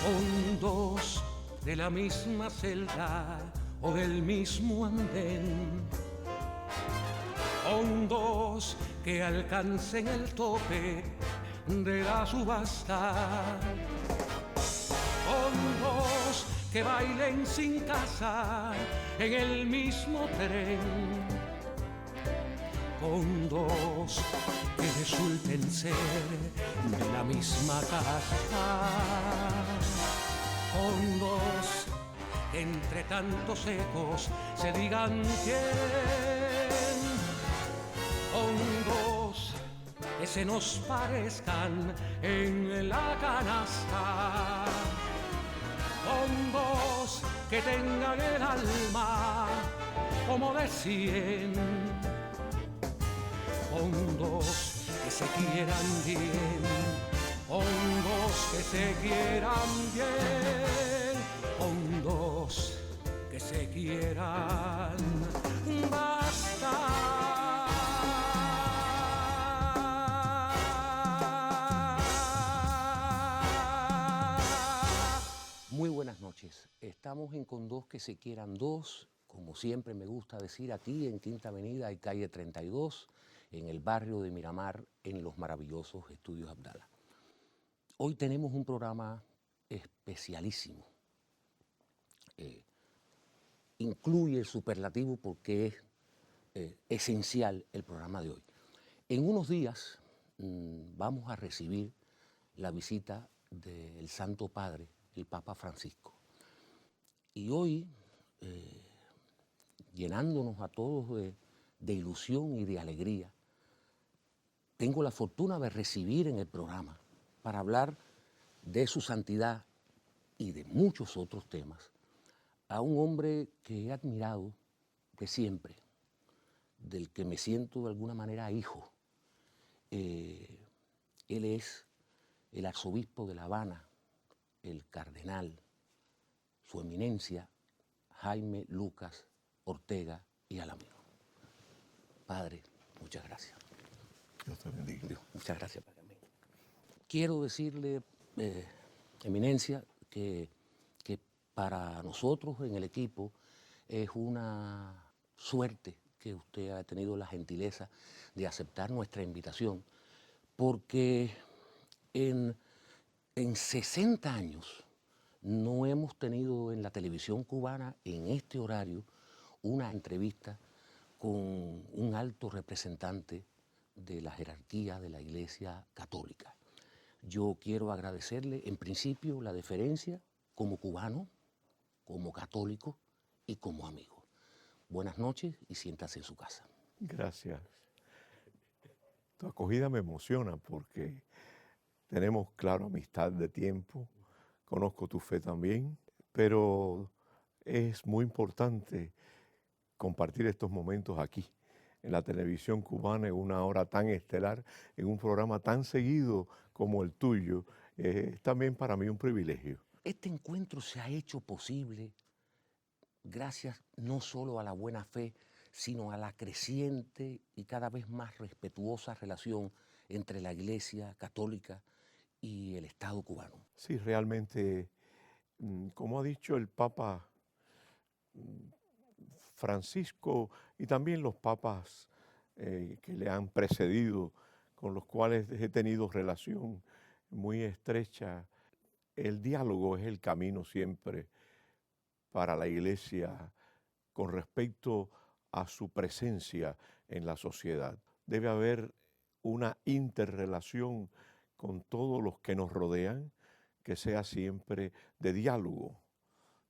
Son dos de la misma celda o del mismo andén. Son dos que alcancen el tope de la subasta. Son dos que bailen sin casa en el mismo tren. Con dos que resulten ser de la misma casa. Con dos que entre tantos ecos se digan quién. Con dos que se nos parezcan en la canasta. Con dos que tengan el alma como de 100. Con dos que se quieran bien. Con dos que se quieran bien. Con dos que se quieran. Basta. Muy buenas noches. Estamos en Con dos que se quieran dos, como siempre me gusta decir, aquí en Quinta Avenida y calle 32, en el barrio de Miramar, en los maravillosos estudios Abdala. Hoy tenemos un programa especialísimo. Incluye el superlativo porque es esencial el programa de hoy. En unos días vamos a recibir la visita del Santo Padre, el Papa Francisco. Y hoy, llenándonos a todos de ilusión y de alegría, tengo la fortuna de recibir en el programa para hablar de su santidad y de muchos otros temas a un hombre que he admirado de siempre, del que me siento de alguna manera hijo. Él es el arzobispo de La Habana, el cardenal, su eminencia, Jaime Lucas Ortega y Alamino. Padre, muchas gracias. Dios te bendiga. Dios, muchas gracias, Padre. Amén. Quiero decirle, eminencia, que para nosotros en el equipo es una suerte que usted haya tenido la gentileza de aceptar nuestra invitación, porque en 60 años no hemos tenido en la televisión cubana, en este horario, una entrevista con un alto representante de la jerarquía de la Iglesia Católica. Yo quiero agradecerle, en principio, la deferencia como cubano, como católico y como amigo. Buenas noches y siéntase en su casa. Gracias. Tu acogida me emociona porque tenemos, claro, amistad de tiempo, conozco tu fe también, pero es muy importante compartir estos momentos aquí, en la televisión cubana, en una hora tan estelar, en un programa tan seguido como el tuyo. Es también para mí un privilegio. Este encuentro se ha hecho posible gracias no solo a la buena fe, sino a la creciente y cada vez más respetuosa relación entre la Iglesia Católica y el Estado cubano. Sí, realmente, como ha dicho el Papa Francisco y también los papas que le han precedido, con los cuales he tenido relación muy estrecha, el diálogo es el camino siempre para la Iglesia con respecto a su presencia en la sociedad. Debe haber una interrelación con todos los que nos rodean, que sea siempre de diálogo,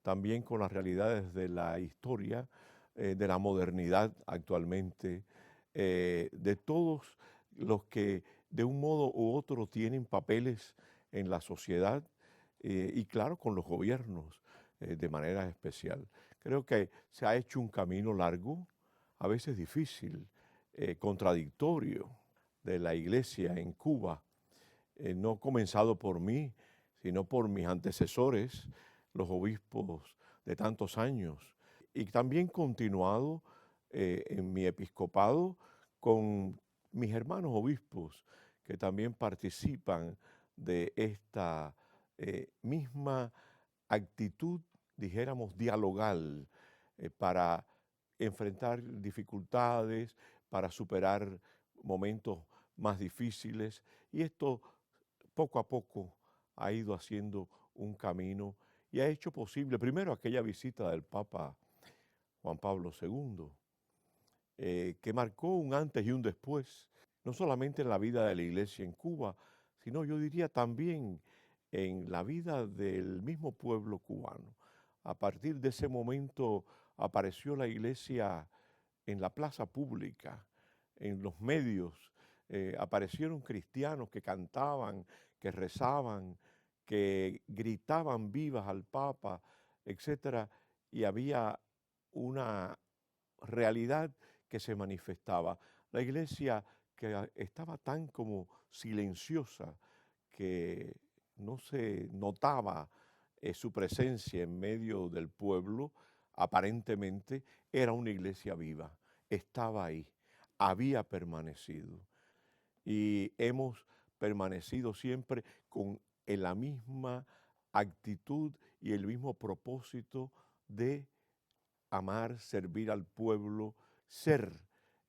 también con las realidades de la historia, de la modernidad actualmente, de todos los que de un modo u otro tienen papeles en la sociedad y claro, con los gobiernos de manera especial. Creo que se ha hecho un camino largo, a veces difícil, contradictorio de la Iglesia en Cuba, no comenzado por mí, sino por mis antecesores, los obispos de tantos años, y también continuado en mi episcopado con mis hermanos obispos que también participan de esta misma actitud, dijéramos, dialogal, para enfrentar dificultades, para superar momentos más difíciles. Y esto poco a poco ha ido haciendo un camino y ha hecho posible, primero, aquella visita del Papa Juan Pablo II, que marcó un antes y un después, no solamente en la vida de la iglesia en Cuba, sino yo diría también en la vida del mismo pueblo cubano. A partir de ese momento apareció la iglesia en la plaza pública, en los medios, aparecieron cristianos que cantaban, que rezaban, que gritaban vivas al Papa, etcétera, y había una realidad que se manifestaba. La iglesia que estaba tan como silenciosa que no se notaba su presencia en medio del pueblo, aparentemente era una iglesia viva, estaba ahí, había permanecido. Y hemos permanecido siempre con la misma actitud y el mismo propósito de amar, servir al pueblo, ser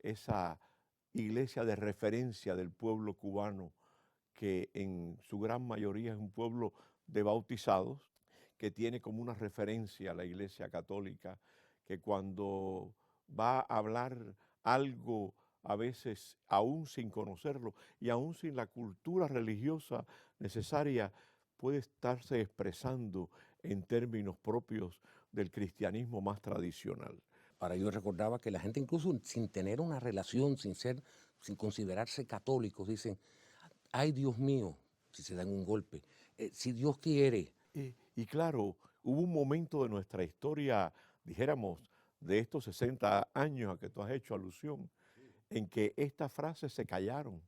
esa iglesia de referencia del pueblo cubano, que en su gran mayoría es un pueblo de bautizados, que tiene como una referencia a la iglesia católica, que cuando va a hablar algo, a veces aún sin conocerlo y aún sin la cultura religiosa necesaria, puede estarse expresando en términos propios del cristianismo más tradicional. Para ello recordaba que la gente incluso sin tener una relación, sin considerarse católicos, dicen, ay Dios mío, si se dan un golpe, si Dios quiere. Y claro, hubo un momento de nuestra historia, dijéramos, de estos 60 años a que tú has hecho alusión, en que estas frases se callaron,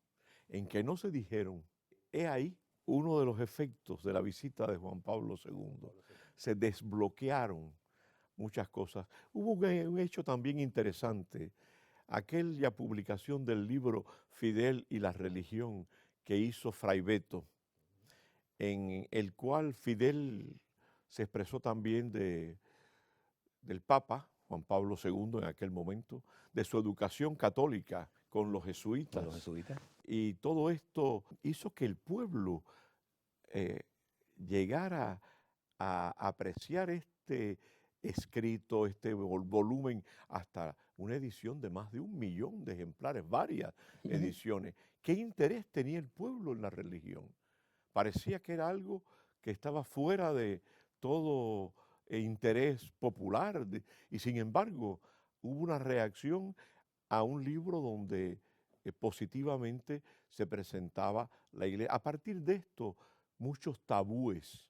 en que no se dijeron. He ahí uno de los efectos de la visita de Juan Pablo II. Se desbloquearon muchas cosas. Hubo un hecho también interesante, aquella publicación del libro Fidel y la religión que hizo Fray Beto, en el cual Fidel se expresó también del Papa Juan Pablo II en aquel momento, de su educación católica con los Con los jesuitas. jesuitas. Y todo esto hizo que el pueblo eh, llegara a apreciar este escrito, este volumen, hasta una edición de más de 1 millón de ejemplares, varias ediciones. ¿Qué interés tenía el pueblo en la religión? Parecía que era algo que estaba fuera de todo interés popular, y sin embargo hubo una reacción a un libro donde positivamente se presentaba la iglesia. A partir de esto, muchos tabúes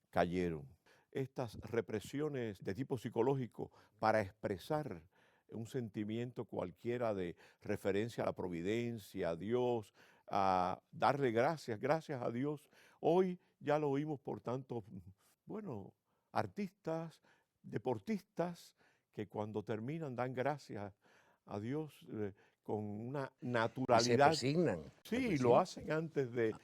cayeron. Estas represiones de tipo psicológico para expresar un sentimiento cualquiera de referencia a la providencia, a Dios, a darle gracias, gracias a Dios. Hoy ya lo oímos por tantos, bueno, artistas, deportistas, que cuando terminan dan gracias a Dios con una Y se naturalidad. persignan. Se Sí, lo persignan. hacen antes de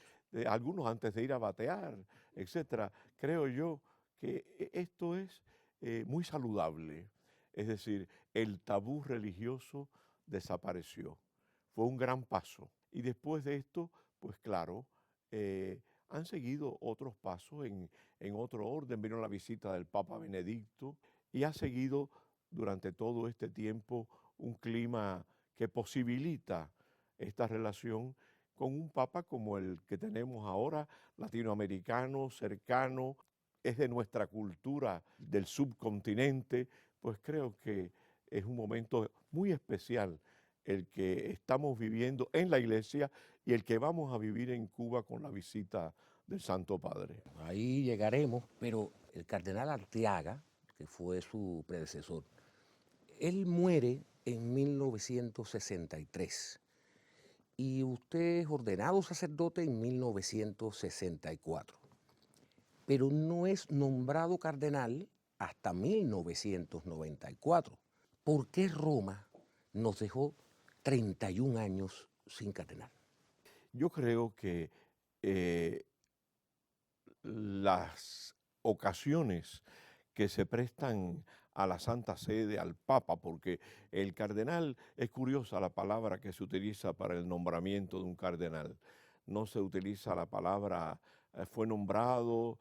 algunos antes de ir a batear, etcétera. Creo yo que esto es muy saludable. Es decir, el tabú religioso desapareció. Fue un gran paso. Y después de esto, pues claro, han seguido otros pasos en otro orden. Vino la visita del Papa Benedicto y ha seguido durante todo este tiempo un clima que posibilita esta relación con un papa como el que tenemos ahora, latinoamericano, cercano, es de nuestra cultura del subcontinente. Pues creo que es un momento muy especial el que estamos viviendo en la iglesia y el que vamos a vivir en Cuba con la visita del Santo Padre. Ahí llegaremos, pero el cardenal Arteaga, que fue su predecesor, él muere en 1963 y usted es ordenado sacerdote en 1964, pero no es nombrado cardenal hasta 1994. ¿Por qué Roma nos dejó 31 años sin cardenal? Yo creo que eh, las ocasiones que se prestan a la Santa Sede, al Papa, porque el cardenal, es curiosa la palabra que se utiliza para el nombramiento de un cardenal. No se utiliza la palabra fue nombrado,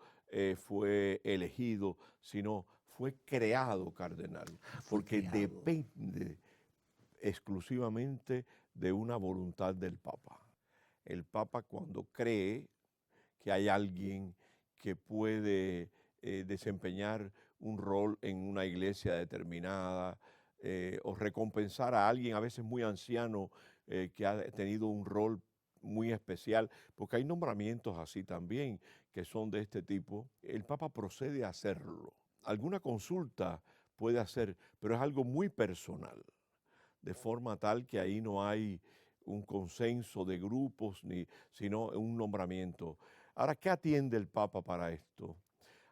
fue elegido, sino fue creado cardenal, Fue porque creado. depende exclusivamente de una voluntad del Papa. El Papa, cuando cree que hay alguien que puede desempeñar un rol en una iglesia determinada, o recompensar a alguien a veces muy anciano que ha tenido un rol muy especial, porque hay nombramientos así también que son de este tipo, el Papa procede a hacerlo. Alguna consulta puede hacer, pero es algo muy personal, de forma tal que ahí no hay un consenso de grupos, sino un nombramiento. Ahora, ¿qué atiende el Papa para esto?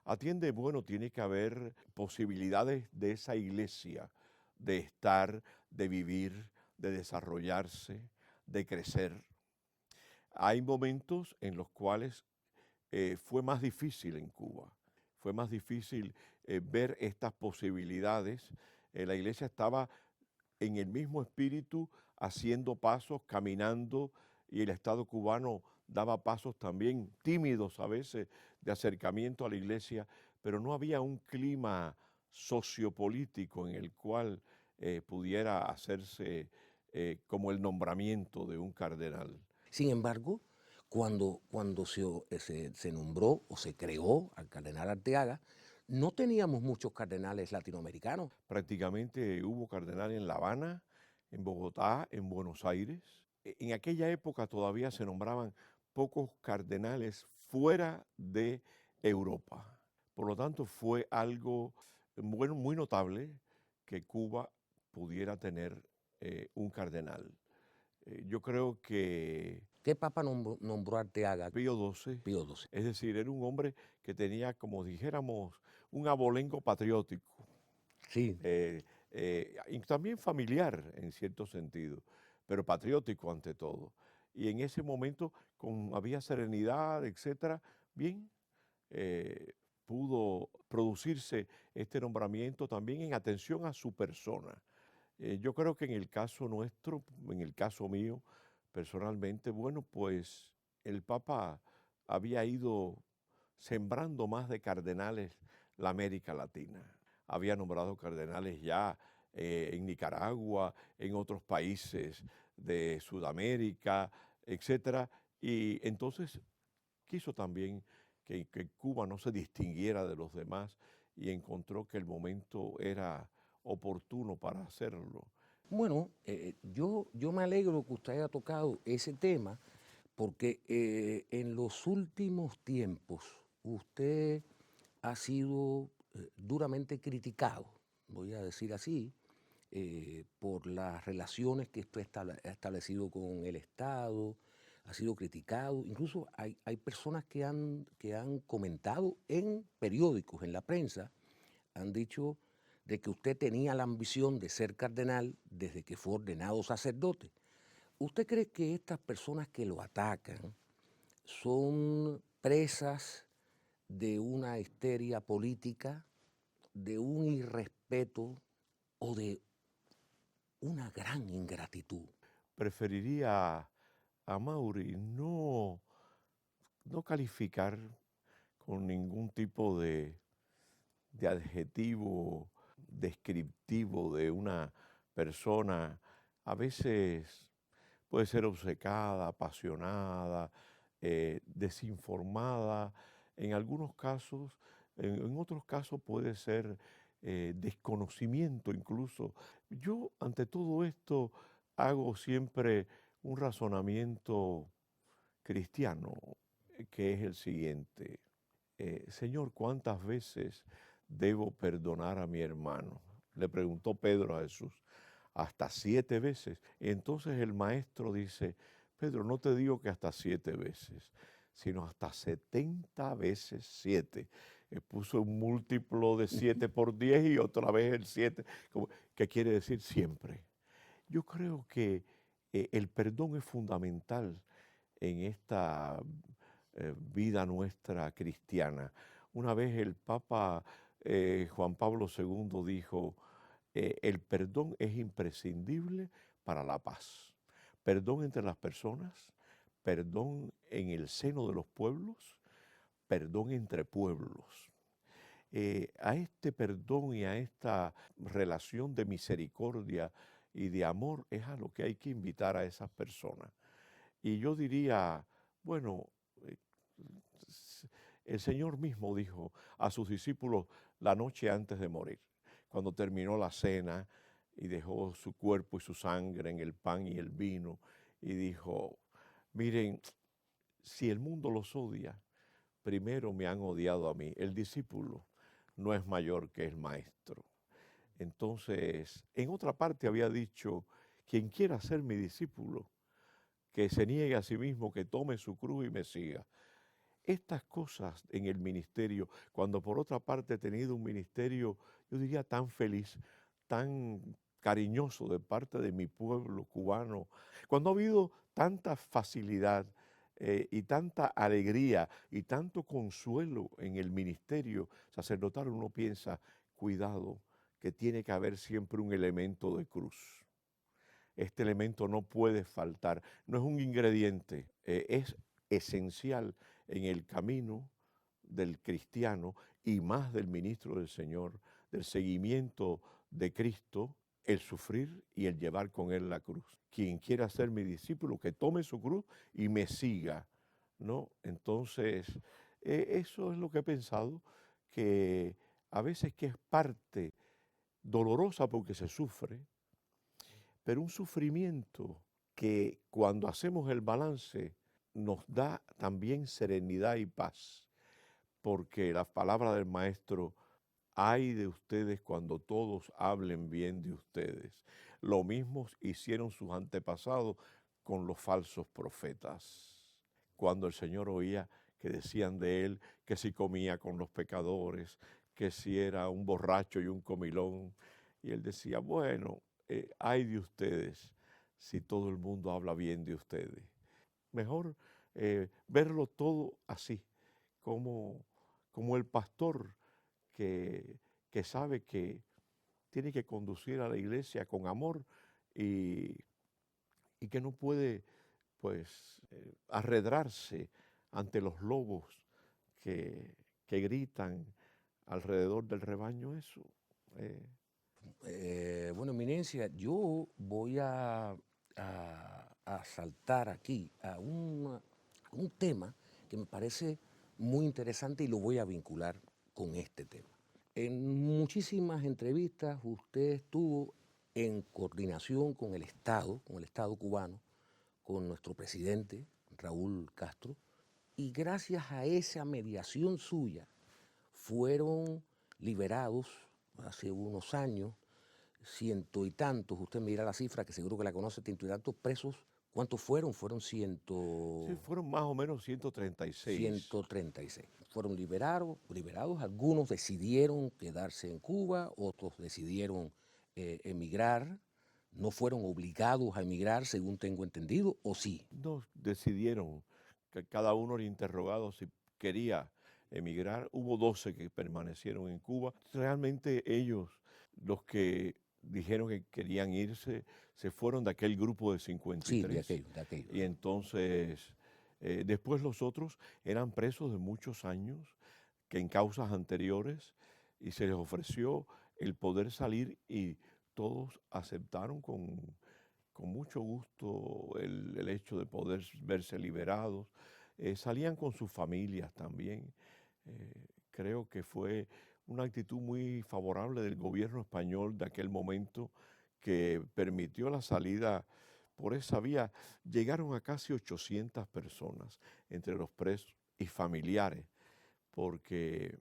Atiende, bueno, tiene que haber posibilidades de esa iglesia de estar, de vivir, de desarrollarse, de crecer. Hay momentos en los cuales fue más difícil en Cuba, fue más difícil ver estas posibilidades. La iglesia estaba en el mismo espíritu, haciendo pasos, caminando, y el Estado cubano daba pasos también tímidos a veces de acercamiento a la iglesia, pero no había un clima sociopolítico en el cual pudiera hacerse como el nombramiento de un cardenal. Sin embargo, cuando se nombró o se creó al cardenal Arteaga, no teníamos muchos cardenales latinoamericanos. Prácticamente hubo cardenal en La Habana, en Bogotá, en Buenos Aires. En aquella época todavía se nombraban pocos cardenales fuera de Europa. Por lo tanto, fue algo bueno, muy notable que Cuba pudiera tener un cardenal. Yo creo que ¿Qué papa nombró a Arteaga? Pío XII, Pío XII. es decir, era un hombre que tenía, como dijéramos, un abolengo patriótico. Sí, Y también familiar en cierto sentido, pero patriótico ante todo. Y en ese momento había serenidad, etcétera, bien, eh, pudo producirse este nombramiento también en atención a su persona. Yo creo que en el caso nuestro, en el caso mío, personalmente, bueno, pues el Papa había ido sembrando más de cardenales la América Latina. Había nombrado cardenales ya en Nicaragua, en otros países de Sudamérica, etcétera. Y entonces quiso también que Cuba no se distinguiera de los demás y encontró que el momento era oportuno para hacerlo. bueno, yo me alegro que usted haya tocado ese tema porque en los últimos tiempos usted ha sido duramente criticado, voy a decir así, por las relaciones que usted ha establecido con el Estado, ha sido criticado. Incluso hay personas que han comentado en periódicos, en la prensa, han dicho de que usted tenía la ambición de ser cardenal desde que fue ordenado sacerdote. ¿Usted cree que estas personas que lo atacan son presas de una histeria política, de un irrespeto o de una gran ingratitud? Preferiría a Mauri no calificar con ningún tipo de adjetivo descriptivo de una persona. A veces puede ser obcecada, apasionada, desinformada. En algunos casos, en otros casos puede ser desconocimiento incluso. Yo ante todo esto hago siempre un razonamiento cristiano, que es el siguiente. Señor, ¿cuántas veces debo perdonar a mi hermano? Le preguntó Pedro a Jesús. Hasta 7 veces. Entonces el maestro dice, Pedro, no te digo que hasta 7 veces, sino hasta 70 veces 7. Puso un múltiplo de 7 por 10 y otra vez el 7, que quiere decir siempre. Yo creo que el perdón es fundamental en esta vida nuestra cristiana. Una vez el Papa Juan Pablo II dijo, el perdón es imprescindible para la paz. Perdón entre las personas, perdón en el seno de los pueblos, perdón entre pueblos. A este perdón y a esta relación de misericordia y de amor es a lo que hay que invitar a esas personas. Y yo diría, bueno, eh, el Señor mismo dijo a sus discípulos la noche antes de morir, cuando terminó la cena y dejó su cuerpo y su sangre en el pan y el vino, y dijo, miren, si el mundo los odia, primero me han odiado a mí. El discípulo no es mayor que el maestro. Entonces, en otra parte había dicho, quien quiera ser mi discípulo, que se niegue a sí mismo, que tome su cruz y me siga. Estas cosas en el ministerio, cuando por otra parte he tenido un ministerio, yo diría tan feliz, tan cariñoso de parte de mi pueblo cubano, cuando ha habido tanta facilidad y tanta alegría y tanto consuelo en el ministerio sacerdotal, uno piensa, cuidado, que tiene que haber siempre un elemento de cruz. Este elemento no puede faltar, no es un ingrediente, es esencial en el camino del cristiano y más del ministro del Señor, del seguimiento de Cristo, el sufrir y el llevar con él la cruz. Quien quiera ser mi discípulo, que tome su cruz y me siga, ¿no? Entonces, eso es lo que he pensado, que a veces que es parte dolorosa porque se sufre, pero un sufrimiento que cuando hacemos el balance nos da también serenidad y paz, porque la palabra del maestro, ay de ustedes cuando todos hablen bien de ustedes. Lo mismo hicieron sus antepasados con los falsos profetas. Cuando el Señor oía que decían de él que si comía con los pecadores, que si era un borracho y un comilón, y él decía, bueno, ay de ustedes si todo el mundo habla bien de ustedes. Mejor verlo todo así, como, como el pastor que sabe que tiene que conducir a la iglesia con amor y, y que no puede pues arredrarse ante los lobos que gritan alrededor del rebaño. Eso Bueno, Eminencia, yo voy a saltar aquí a un tema que me parece muy interesante y lo voy a vincular con este tema. En muchísimas entrevistas usted estuvo en coordinación con el Estado cubano, con nuestro presidente Raúl Castro, y gracias a esa mediación suya fueron liberados hace unos años ciento y tantos, usted me dirá la cifra, que seguro que la conoce, ciento y tantos presos. ¿Cuántos fueron? Fueron sí, fueron más o menos 136. 136. Fueron liberados, algunos decidieron quedarse en Cuba, otros decidieron emigrar, no fueron obligados a emigrar, según tengo entendido, ¿o sí? No decidieron que cada uno era interrogado si quería emigrar. Hubo 12 que permanecieron en Cuba. Realmente ellos, los que dijeron que querían irse, se fueron de aquel grupo de Sí, de 53. aquellos, de aquellos. Y entonces, después los otros eran presos de muchos años, que en causas anteriores, y se les ofreció el poder salir y todos aceptaron con mucho gusto el hecho de poder verse liberados. Salían con sus familias también. Creo que fue una actitud muy favorable del gobierno español de aquel momento que permitió la salida por esa vía. Llegaron a casi 800 personas entre los presos y familiares, porque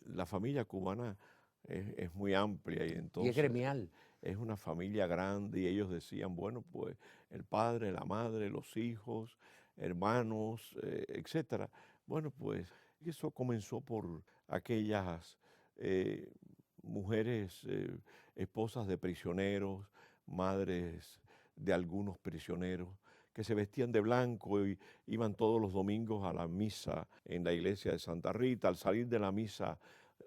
la familia cubana es muy amplia y Y es entonces gremial. es una familia grande y ellos decían, bueno, pues el padre, la madre, los hijos, hermanos, etcétera. Bueno, pues eso comenzó por aquellas eh, mujeres, esposas de prisioneros, madres de algunos prisioneros, que se vestían de blanco y iban todos los domingos a la misa en la iglesia de Santa Rita. Al salir de la misa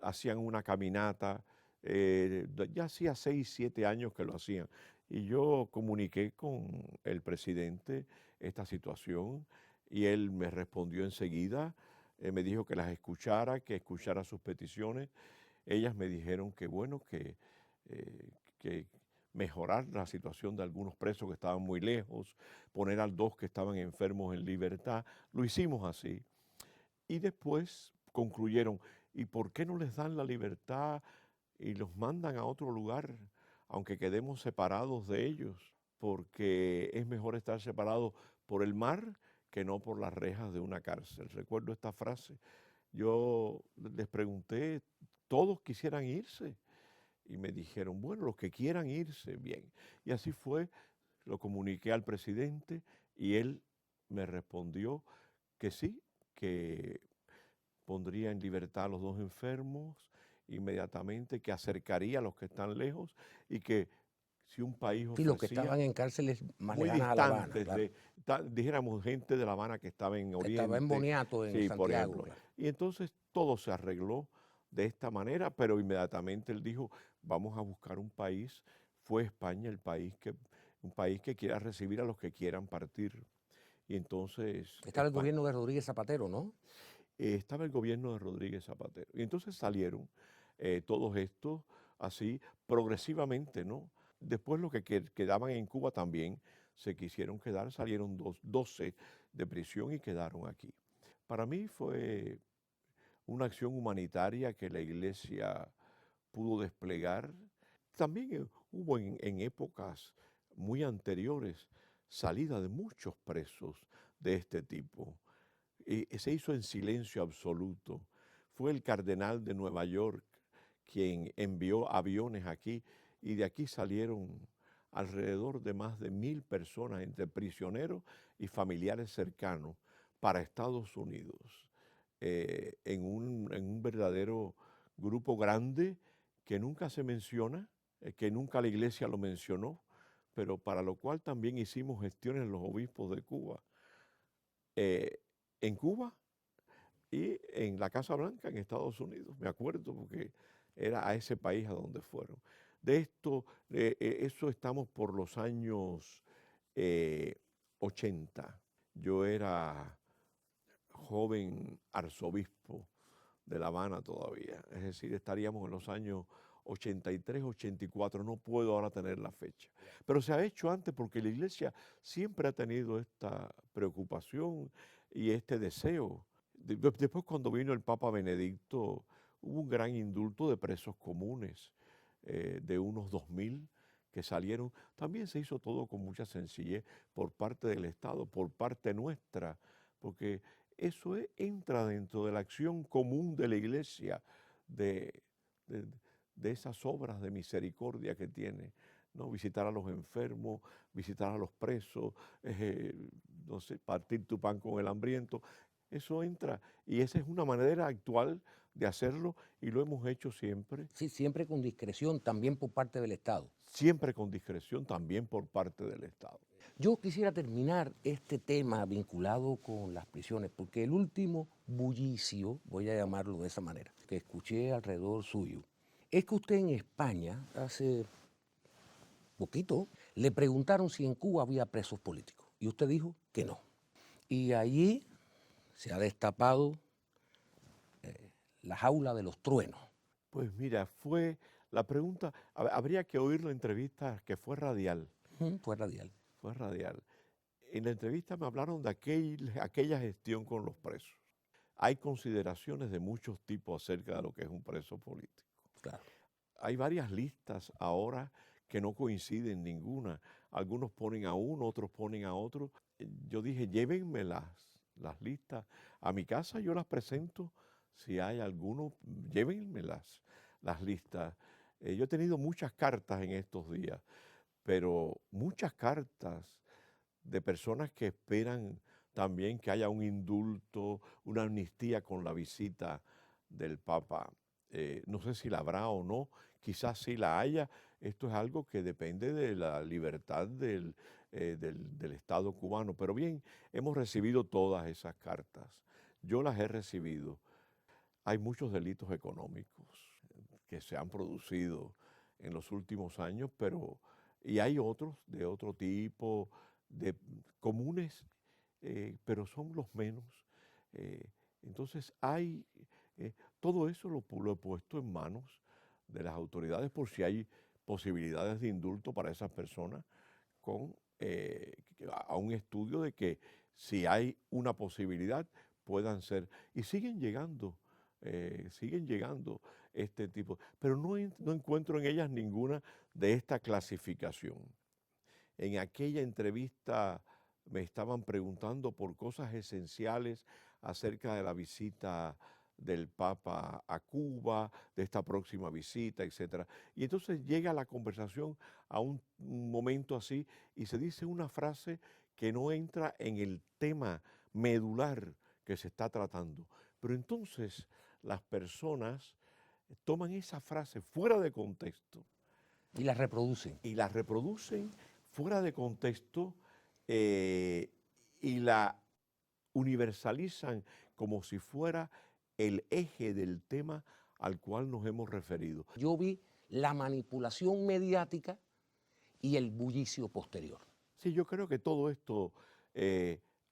hacían una caminata, ya hacía 6, 7 años que lo hacían. Y yo comuniqué con el presidente esta situación y él me respondió enseguida, me dijo que las escuchara, que escuchara sus peticiones. Ellas me dijeron que bueno, que mejorar la situación de algunos presos que estaban muy lejos, poner a 2 que estaban enfermos en libertad. Lo hicimos así. Y después concluyeron, ¿y por qué no les dan la libertad y los mandan a otro lugar, aunque quedemos separados de ellos? Porque es mejor estar separados por el mar que no por las rejas de una cárcel. Recuerdo esta frase. Yo les pregunté, ¿todos quisieran irse? Y me dijeron, bueno, los que quieran irse, bien. Y así fue, lo comuniqué al presidente y él me respondió que sí, que pondría en libertad a los 2 enfermos inmediatamente, que acercaría a los que están lejos y que si un país Sí, los que ofrecía estaban en cárceles más muy lejanas a La Habana, distantes claro. dijéramos, gente de La Habana que estaba en Que estaba en Oriente, Boniato, en sí, por Santiago, ejemplo. claro. Y entonces todo se arregló de esta manera, pero inmediatamente él dijo, vamos a buscar un país. Fue España un país que quiera recibir a los que quieran partir. Y entonces Estaba el gobierno de Rodríguez Zapatero, ¿no? estaba el gobierno de Rodríguez Zapatero. Y entonces salieron todos estos así progresivamente, ¿no? Después los que quedaban en Cuba también se quisieron quedar, salieron 12 de prisión y quedaron aquí. Para mí fue una acción humanitaria que la iglesia pudo desplegar. También hubo en épocas muy anteriores salida de muchos presos de este tipo. Se hizo en silencio absoluto. Fue el cardenal de Nueva York quien envió aviones aquí y de aquí salieron alrededor de más de 1000 personas entre prisioneros y familiares cercanos para Estados Unidos, en un verdadero grupo grande que nunca se menciona, que nunca la iglesia lo mencionó, pero para lo cual también hicimos gestiones los obispos de Cuba. En Cuba y en la Casa Blanca en Estados Unidos, me acuerdo porque era a ese país a donde fueron. De esto, eso estamos por los años 80. Yo era joven arzobispo de La Habana todavía, es decir, estaríamos en los años 83, 84, no puedo ahora tener la fecha. Pero se ha hecho antes porque la iglesia siempre ha tenido esta preocupación y este deseo. Después cuando vino el Papa Benedicto, hubo un gran indulto de presos comunes, de unos 2000 que salieron. También se hizo todo con mucha sencillez por parte del Estado, por parte nuestra, porque eso entra dentro de la acción común de la iglesia, de, de- de esas obras de misericordia que tiene, ¿no? Visitar a los enfermos, visitar a los presos, no sé, partir tu pan con el hambriento. Eso entra y esa es una manera actual de hacerlo y lo hemos hecho siempre, Sí, siempre con discreción, también por parte del Estado. siempre con discreción también por parte del Estado. Yo quisiera terminar este tema vinculado con las prisiones, porque el último bullicio, voy a llamarlo de esa manera, que escuché alrededor suyo, es que usted en España, hace poquito, le preguntaron si en Cuba había presos políticos, y usted dijo que no. Y allí se ha destapado la jaula de los truenos. Pues mira, fue la pregunta, habría que oír la entrevista que fue radial, Fue radial. fue radial. En la entrevista me hablaron de aquella gestión con los presos. Hay consideraciones de muchos tipos acerca de lo que es un preso político. Claro. Hay varias listas ahora que no coinciden ninguna. Algunos ponen a uno, otros ponen a otro. Yo dije, llévenme las listas a mi casa, yo las presento. Si hay alguno, llévenme las listas. Yo he tenido muchas cartas en estos días, pero muchas cartas de personas que esperan también que haya un indulto, una amnistía con la visita del Papa. No sé si la habrá o no, quizás sí la haya. Esto es algo que depende de la libertad del Estado cubano. Pero bien, hemos recibido todas esas cartas. Yo las he recibido. Hay muchos delitos económicos que se han producido en los últimos años, y hay otros de otro tipo, de comunes, pero son los menos. Eh, entonces todo eso lo he puesto en manos de las autoridades por si hay posibilidades de indulto para esas personas, con a un estudio de que si hay una posibilidad puedan ser, y siguen llegando este tipo, pero no encuentro en ellas ninguna de esta clasificación. En aquella entrevista me estaban preguntando por cosas esenciales acerca de la visita del Papa a Cuba, de esta próxima visita, etcétera. Y entonces llega la conversación a un momento así y se dice una frase que no entra en el tema medular que se está tratando. Pero entonces las personas toman esa frase fuera de contexto Y las reproducen. y la reproducen fuera de contexto, y la universalizan como si fuera el eje del tema al cual nos hemos referido. Yo vi la manipulación mediática y el bullicio posterior. Sí, yo creo que todo esto,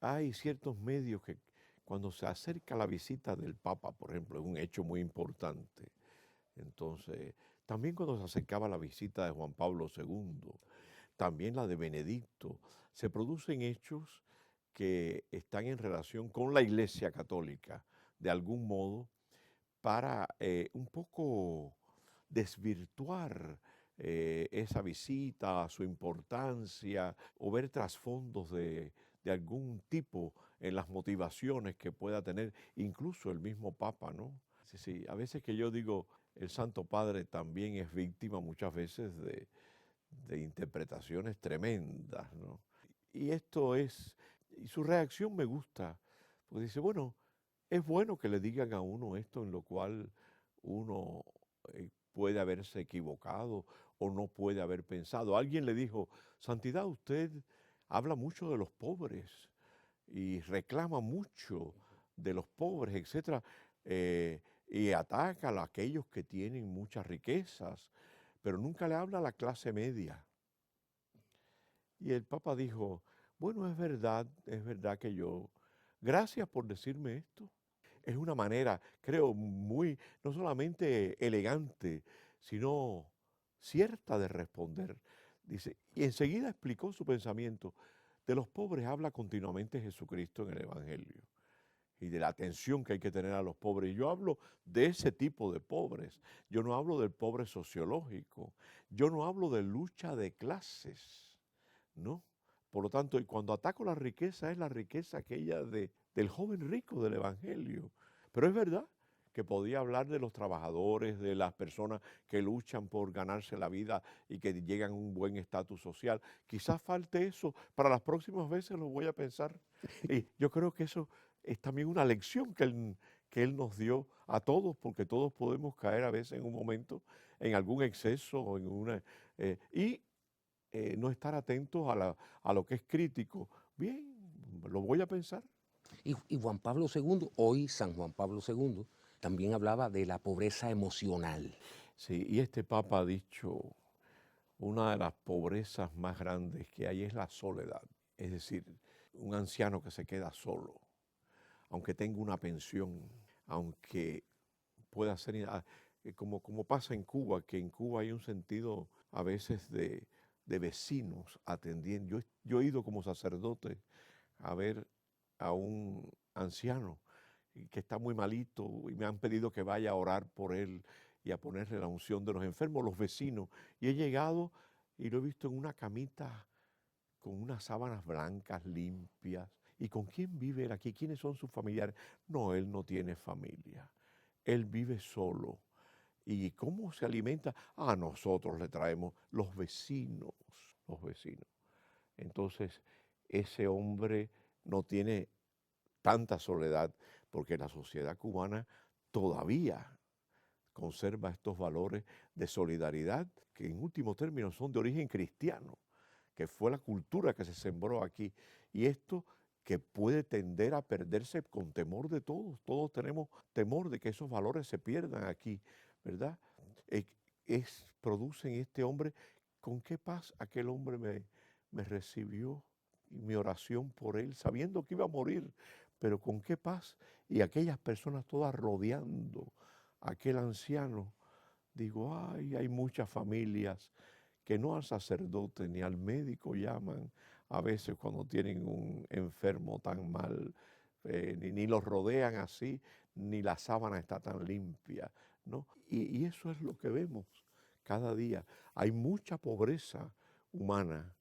hay ciertos medios que cuando se acerca la visita del Papa, por ejemplo, es un hecho muy importante. Entonces, también cuando se acercaba la visita de Juan Pablo II, también la de Benedicto, se producen hechos que están en relación con la Iglesia Católica, de algún modo, para un poco desvirtuar esa visita, su importancia, o ver trasfondos de algún tipo en las motivaciones que pueda tener incluso el mismo Papa, ¿no? Sí, sí, a veces que yo digo, el Santo Padre también es víctima muchas veces de interpretaciones tremendas, ¿no? Y su reacción me gusta, porque dice, bueno, es bueno que le digan a uno esto en lo cual uno puede haberse equivocado o no puede haber pensado. Alguien le dijo, Santidad, usted habla mucho de los pobres y reclama mucho de los pobres, etcétera, y ataca a aquellos que tienen muchas riquezas, pero nunca le habla a la clase media. Y el Papa dijo, bueno, es verdad que gracias por decirme esto. Es una manera, creo, no solamente elegante, sino cierta de responder. Dice, y enseguida explicó su pensamiento. De los pobres habla continuamente Jesucristo en el Evangelio y de la atención que hay que tener a los pobres. Y yo hablo de ese tipo de pobres. Yo no hablo del pobre sociológico. Yo no hablo de lucha de clases, ¿no? Por lo tanto, y cuando ataco la riqueza, es la riqueza aquella del joven rico del Evangelio. Pero es verdad que podía hablar de los trabajadores, de las personas que luchan por ganarse la vida y que llegan a un buen estatus social. Quizás falte eso. Para las próximas veces lo voy a pensar. Y yo creo que eso es también una lección que él nos dio a todos, porque todos podemos caer a veces en un momento en algún exceso o no estar atentos a lo que es crítico. Bien, lo voy a pensar. Y Juan Pablo II, hoy San Juan Pablo II, también hablaba de la pobreza emocional. Sí, y este Papa ha dicho, una de las pobrezas más grandes que hay es la soledad. Es decir, un anciano que se queda solo, aunque tenga una pensión, aunque pueda ser, como pasa en Cuba, que en Cuba hay un sentido a veces de vecinos atendiendo. Yo he ido como sacerdote a ver a un anciano que está muy malito y me han pedido que vaya a orar por él y a ponerle la unción de los enfermos, los vecinos. Y he llegado y lo he visto en una camita con unas sábanas blancas, limpias. ¿Y con quién vive él aquí? ¿Quiénes son sus familiares? No, él no tiene familia. Él vive solo. ¿Y cómo se alimenta? A nosotros le traemos los vecinos, los vecinos. Entonces, ese hombre no tiene tanta soledad porque la sociedad cubana todavía conserva estos valores de solidaridad que en último término son de origen cristiano, que fue la cultura que se sembró aquí. Y esto que puede tender a perderse con temor de todos. Todos tenemos temor de que esos valores se pierdan aquí, ¿verdad? Produce en este hombre, ¿con qué paz aquel hombre me recibió? Y mi oración por él, sabiendo que iba a morir, pero con qué paz. Y aquellas personas todas rodeando a aquel anciano. Digo, ay, hay muchas familias que no al sacerdote ni al médico llaman a veces cuando tienen un enfermo tan mal, ni los rodean así, ni la sábana está tan limpia, ¿no? Y eso es lo que vemos cada día. Hay mucha pobreza humana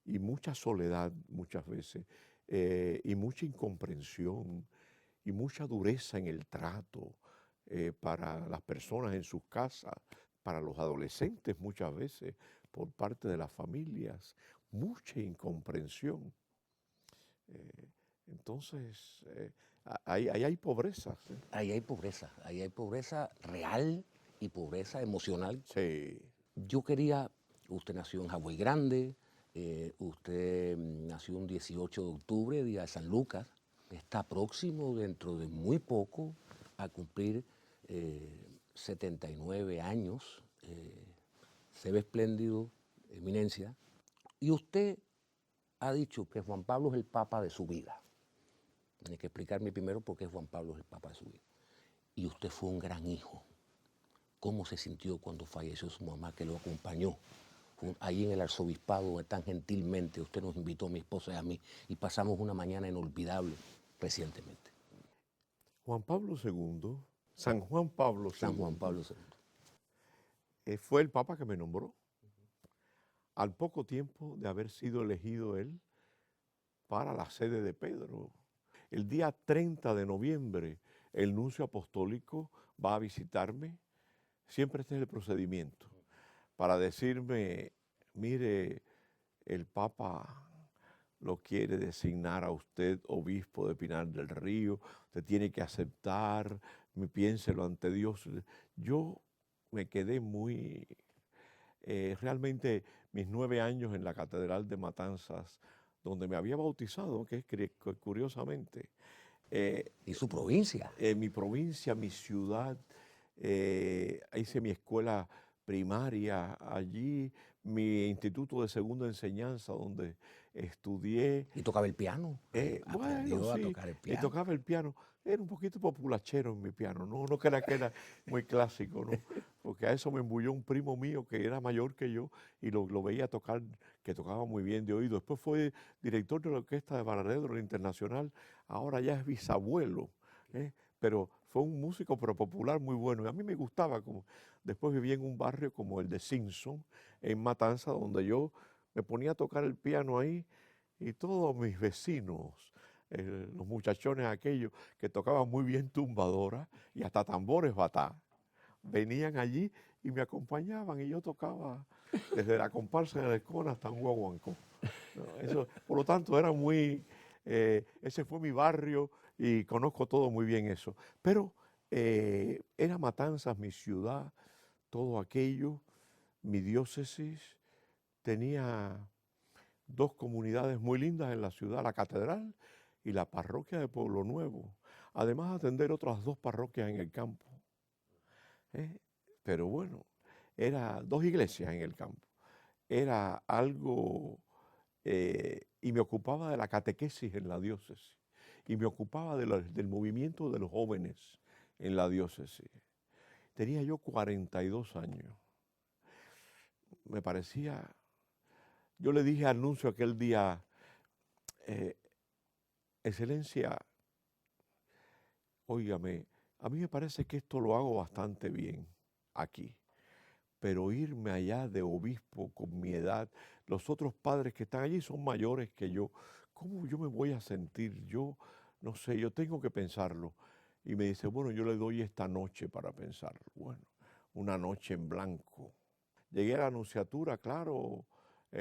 y mucha soledad muchas veces, y mucha incomprensión y mucha dureza en el trato para las personas en sus casas, para los adolescentes muchas veces, por parte de las familias, mucha incomprensión. Eh, entonces, ahí hay pobreza. ¿Sí? Ahí hay pobreza real y pobreza emocional. Sí. Yo quería, usted nació en Hawái Grande, usted nació un 18 de octubre, día de San Lucas, está próximo dentro de muy poco a cumplir 79 años, se ve espléndido, eminencia, y usted ha dicho que Juan Pablo es el papa de su vida. Tiene que explicarme primero por qué Juan Pablo es el papa de su vida. Y usted fue un gran hijo. ¿Cómo se sintió cuando falleció su mamá que lo acompañó? Ahí en el arzobispado, donde tan gentilmente usted nos invitó a mi esposa y a mí, y pasamos una mañana inolvidable recientemente. Juan Pablo II, San Juan Pablo San Juan II, Pablo II. Fue el papa que me nombró. Al poco tiempo de haber sido elegido él para la sede de Pedro. El día 30 de noviembre, el nuncio apostólico va a visitarme. Siempre este es el procedimiento, para decirme, mire, el Papa lo quiere designar a usted obispo de Pinar del Río, usted tiene que aceptar, piénselo ante Dios. Yo me quedé realmente mis 9 años en la Catedral de Matanzas, donde me había bautizado, que es curiosamente. ¿Y su provincia? Mi provincia, mi ciudad, hice mi escuela primaria allí, mi instituto de segunda enseñanza donde estudié. ¿Y tocaba el piano? Bueno, ¿Aprendió a sí, tocar el piano? tocaba el piano. Era un poquito populachero en mi piano, no que era muy clásico, ¿no? Porque a eso me embulló un primo mío que era mayor que yo y lo veía tocar, que tocaba muy bien de oído. Después fue director de la orquesta de Barredro Internacional, ahora ya es bisabuelo, pero fue un músico pero popular muy bueno. Y a mí me gustaba, después viví en un barrio como el de Simpson, en Matanza, donde yo me ponía a tocar el piano ahí. Y todos mis vecinos, los muchachones aquellos que tocaban muy bien tumbadora y hasta tambores batá, venían allí y me acompañaban y yo tocaba desde la comparsa de la Escona hasta un guaguancó. ¿No? Por lo tanto, ese fue mi barrio y conozco todo muy bien eso. Pero era Matanzas, mi ciudad, todo aquello, mi diócesis, tenía 2 comunidades muy lindas en la ciudad, la catedral y la parroquia de Pueblo Nuevo. Además de atender otras 2 parroquias en el campo. Pero bueno, era 2 iglesias en el campo. Era algo, y me ocupaba de la catequesis en la diócesis. Y me ocupaba del movimiento de los jóvenes en la diócesis. Tenía yo 42 años. Me parecía. Yo le dije al nuncio aquel día, Excelencia, óigame, a mí me parece que esto lo hago bastante bien aquí, pero irme allá de obispo con mi edad, los otros padres que están allí son mayores que yo, ¿cómo yo me voy a sentir? Yo no sé, yo tengo que pensarlo. Y me dice, bueno, yo le doy esta noche para pensarlo. Bueno, una noche en blanco. Llegué a la nunciatura, claro,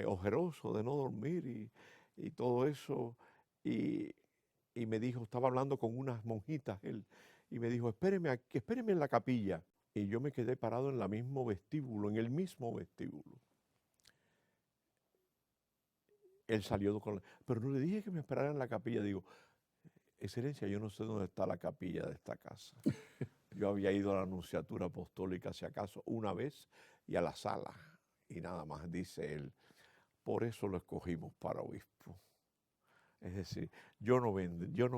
ojeroso de no dormir y todo eso. Y, y me dijo, estaba hablando con unas monjitas él, y me dijo, espéreme en la capilla. Y yo me quedé parado en el mismo vestíbulo. él salió con... Pero no le dije que me esperara en la capilla. Digo, Excelencia, yo no sé dónde está la capilla de esta casa. Yo había ido a la Anunciatura Apostólica, si acaso, una vez, y a la sala. Y nada más, dice él, por eso lo escogimos para obispo. Es decir, yo no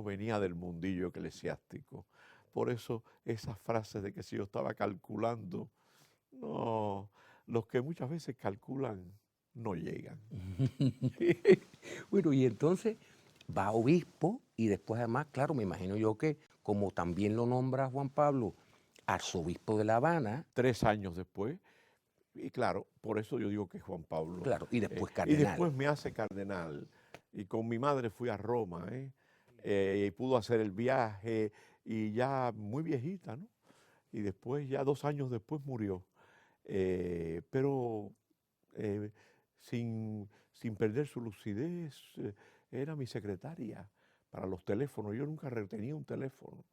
venía del mundillo eclesiástico. Por eso esas frases de que si yo estaba calculando, no, los que muchas veces calculan no llegan. Bueno, y entonces va obispo y después además, claro, me imagino yo que como también lo nombra Juan Pablo, arzobispo de La Habana, 3 años después, y claro, por eso yo digo que Juan Pablo. claro, y después Y cardenal. después me hace cardenal. Y con mi madre fui a Roma, y pudo hacer el viaje, y ya muy viejita, ¿no? Y después, ya 2 años después murió. Pero eh, sin perder su lucidez, era mi secretaria para los teléfonos. Yo nunca retenía un teléfono,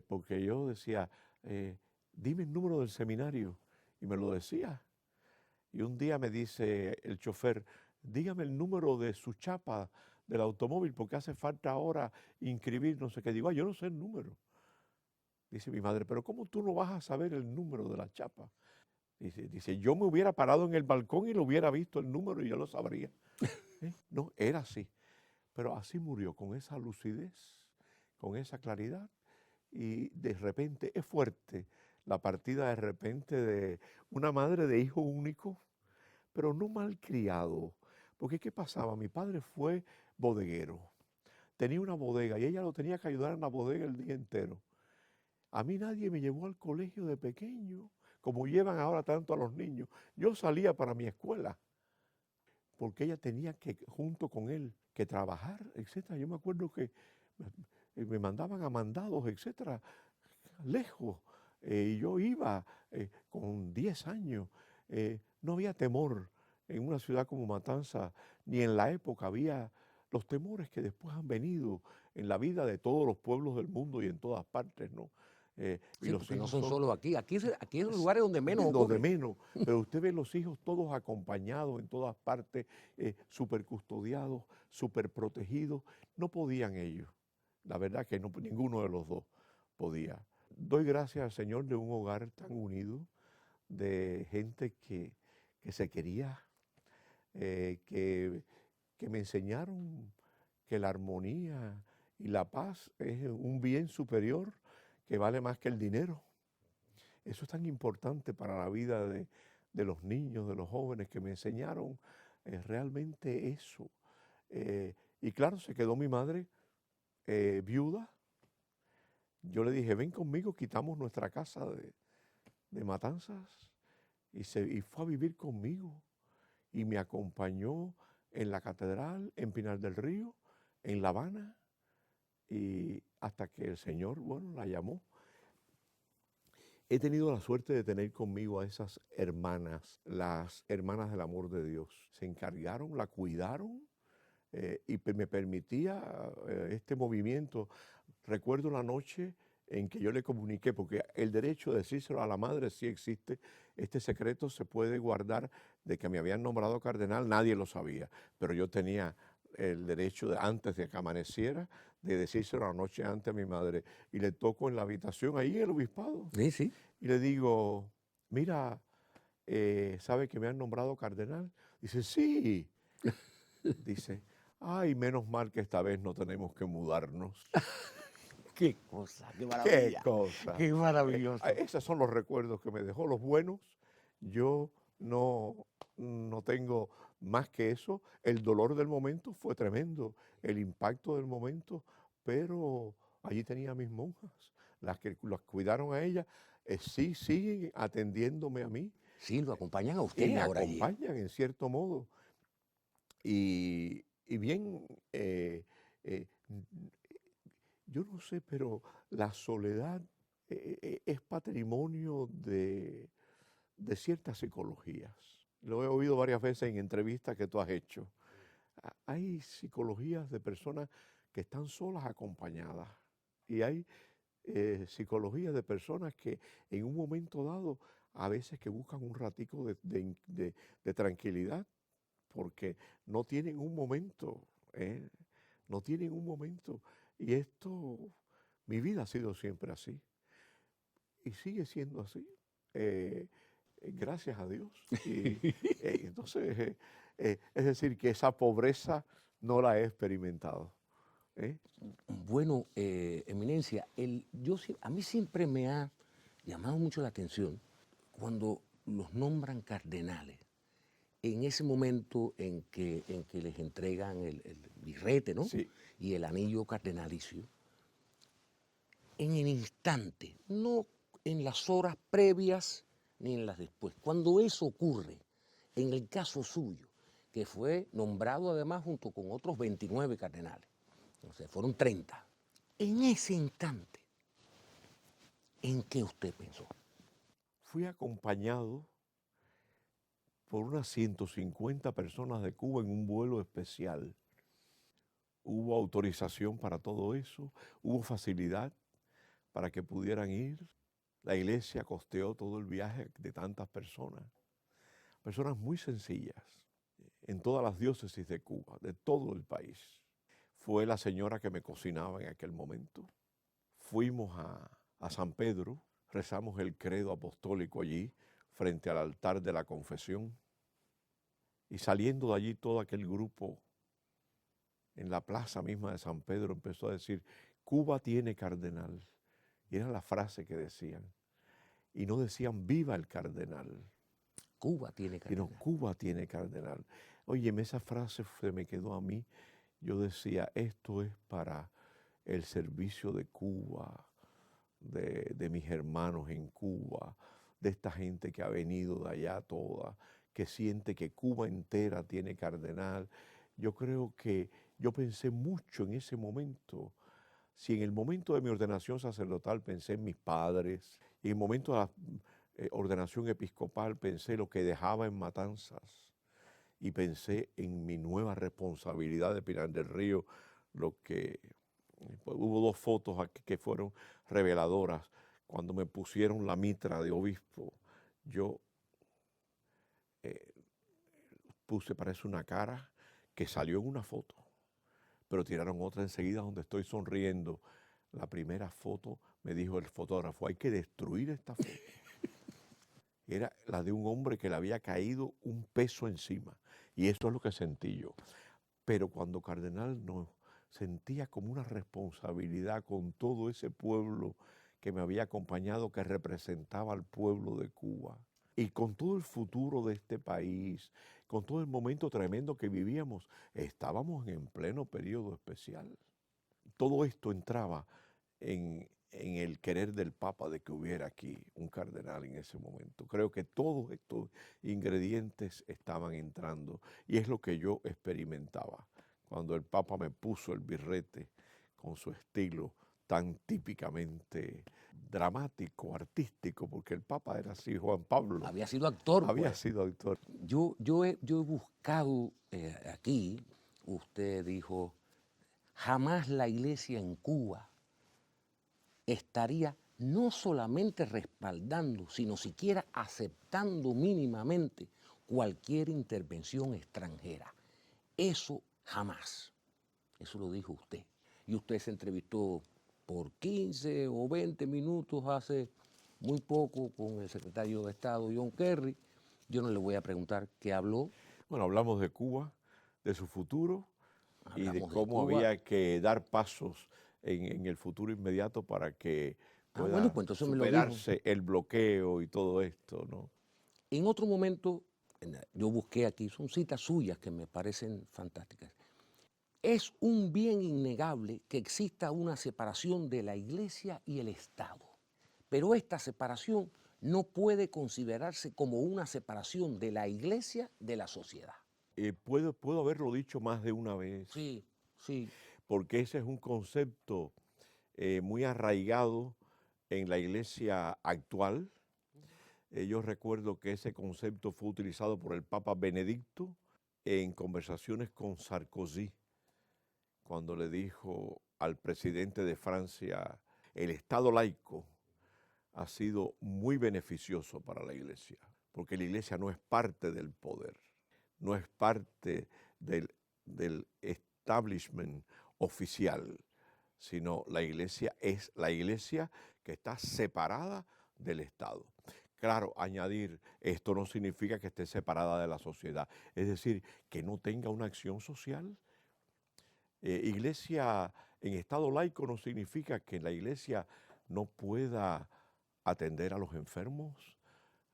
porque yo decía, dime el número del seminario, y me lo decía. Y un día me dice el chofer, dígame el número de su chapa del automóvil, porque hace falta ahora inscribir, no sé qué. Digo, yo no sé el número. Dice mi madre, pero ¿cómo tú no vas a saber el número de la chapa? Dice, yo me hubiera parado en el balcón y lo hubiera visto el número y yo lo sabría. No, era así. Pero así murió, con esa lucidez, con esa claridad. Y de repente es fuerte la partida de repente de una madre de hijo único, pero no malcriado. Porque ¿qué pasaba? Mi padre fue bodeguero. Tenía una bodega y ella lo tenía que ayudar en la bodega el día entero. A mí nadie me llevó al colegio de pequeño, como llevan ahora tanto a los niños. Yo salía para mi escuela, porque ella tenía que, junto con él, que trabajar, etcétera. Yo me acuerdo que me mandaban a mandados, etcétera, lejos. Y yo iba con 10 años. No había temor en una ciudad como Matanzas, ni en la época había los temores que después han venido en la vida de todos los pueblos del mundo y en todas partes, ¿no? Y Sí, los porque no hijos son son solo aquí. Aquí es los lugares donde menos lo de ocurre. menos, pero usted ve los hijos todos acompañados en todas partes, súper custodiados, súper protegidos. No podían ellos. La verdad que no, ninguno de los dos podía. Doy gracias al Señor de un hogar tan unido, de gente que se quería, que me enseñaron que la armonía y la paz es un bien superior que vale más que el dinero. Eso es tan importante para la vida de los niños, de los jóvenes, que me enseñaron realmente eso. Y claro, se quedó mi madre viuda. Yo le dije, ven conmigo, quitamos nuestra casa de Matanzas, y fue a vivir conmigo y me acompañó en la catedral, en Pinar del Río, en La Habana, y hasta que el Señor, bueno, la llamó. He tenido la suerte de tener conmigo a esas hermanas, las hermanas del amor de Dios. Se encargaron, la cuidaron, y me permitía este movimiento. Recuerdo la noche en que yo le comuniqué, porque el derecho de decírselo a la madre sí existe. Este secreto se puede guardar, de que me habían nombrado cardenal, nadie lo sabía, pero yo tenía el derecho, antes de que amaneciera, de decírselo la noche antes a mi madre. Y le toco en la habitación, ahí en el obispado, Sí, sí. y le digo, mira, ¿sabe que me han nombrado cardenal? Dice, sí. Dice, ay, menos mal que esta vez no tenemos que mudarnos. Qué cosa, qué Qué maravilla. cosa. Qué maravilloso. Esos son los recuerdos que me dejó, los buenos. Yo no tengo más que eso. El dolor del momento fue tremendo, el impacto del momento, pero allí tenía a mis monjas, las que las cuidaron a ella, sí siguen atendiéndome a mí Sí, lo acompañan a y usted me ahora allí. acompañan en cierto modo. Y bien, yo no sé, pero la soledad es patrimonio de ciertas psicologías. Lo he oído varias veces en entrevistas que tú has hecho. Hay psicologías de personas que están solas acompañadas, y hay psicologías de personas que en un momento dado, a veces que buscan un ratico de tranquilidad, porque no tienen un momento, ¿eh? No tienen un momento. Y esto, mi vida ha sido siempre así y sigue siendo así, gracias a Dios. Y entonces, es decir, que esa pobreza no la he experimentado. ¿Eh? Bueno, Eminencia, a mí siempre me ha llamado mucho la atención cuando los nombran cardenales. En ese momento en que les entregan el birrete, ¿no? Sí, Y el anillo cardenalicio, en el instante, no en las horas previas ni en las después. Cuando eso ocurre, en el caso suyo, que fue nombrado además junto con otros 29 cardenales, o sea, fueron 30, en ese instante, ¿en qué usted pensó? fui acompañado por unas 150 personas de Cuba en un vuelo especial. Hubo autorización para todo eso, hubo facilidad para que pudieran ir. La iglesia costeó todo el viaje de tantas personas, personas muy sencillas, en todas las diócesis de Cuba, de todo el país. Fue la señora que me cocinaba en aquel momento. Fuimos a San Pedro, rezamos el credo apostólico allí, frente al altar de la confesión. Y saliendo de allí todo aquel grupo, en la plaza misma de San Pedro, empezó a decir, Cuba tiene cardenal. Y era la frase que decían. Y no decían, viva el cardenal, Cuba tiene sino cardenal. Cuba tiene cardenal. Óyeme, esa frase se me quedó a mí. Yo decía, esto es para el servicio de Cuba, de mis hermanos en Cuba, de esta gente que ha venido de allá toda, que siente que Cuba entera tiene cardenal. Yo creo que yo pensé mucho en ese momento. Si en el momento de mi ordenación sacerdotal pensé en mis padres, y en el momento de la ordenación episcopal pensé lo que dejaba en Matanzas, y pensé en mi nueva responsabilidad de Pinar del Río, lo que pues, hubo dos fotos aquí que fueron reveladoras. Cuando me pusieron la mitra de obispo, yo eh, puse, parece una cara que salió en una foto, pero tiraron otra enseguida donde estoy sonriendo. La primera foto, me dijo el fotógrafo, hay que destruir esta foto. Era la de un hombre que le había caído un peso encima. Y eso es lo que sentí yo. Pero cuando Cardenal no, sentía como una responsabilidad con todo ese pueblo que me había acompañado, que representaba al pueblo de Cuba. Y con todo el futuro de este país, con todo el momento tremendo que vivíamos, estábamos en pleno periodo especial. Todo esto entraba en el querer del Papa de que hubiera aquí un cardenal en ese momento. Creo que todos estos ingredientes estaban entrando y es lo que yo experimentaba cuando el Papa me puso el birrete con su estilo tan típicamente dramático, artístico, porque el Papa era así, Juan Pablo, Había sido actor, había pues. sido actor. Yo he buscado aquí, usted dijo, jamás la iglesia en Cuba estaría no solamente respaldando, sino siquiera aceptando mínimamente cualquier intervención extranjera. Eso jamás. Eso lo dijo usted. Y usted se entrevistó por 15 o 20 minutos hace muy poco con el secretario de Estado, John Kerry. Yo no le voy a preguntar qué habló. Bueno, hablamos de Cuba, de su futuro y de Hablamos de cómo Cuba. había que dar pasos en el futuro inmediato para que Bueno, pueda pues entonces me lo dijo. superarse el bloqueo y todo esto, ¿no? En otro momento, yo busqué aquí, son citas suyas que me parecen fantásticas. Es un bien innegable que exista una separación de la Iglesia y el Estado, pero esta separación no puede considerarse como una separación de la Iglesia de la sociedad. Puedo haberlo dicho más de una vez, Sí, sí. porque ese es un concepto muy arraigado en la iglesia actual. Yo recuerdo que ese concepto fue utilizado por el Papa Benedicto en conversaciones con Sarkozy, cuando le dijo al presidente de Francia, el Estado laico ha sido muy beneficioso para la iglesia, porque la iglesia no es parte del poder. no es parte del establishment oficial, sino la iglesia es la iglesia que está separada del Estado. Claro, añadir, esto no significa que esté separada de la sociedad, es decir, que no tenga una acción social. Iglesia en estado laico no significa que la iglesia no pueda atender a los enfermos,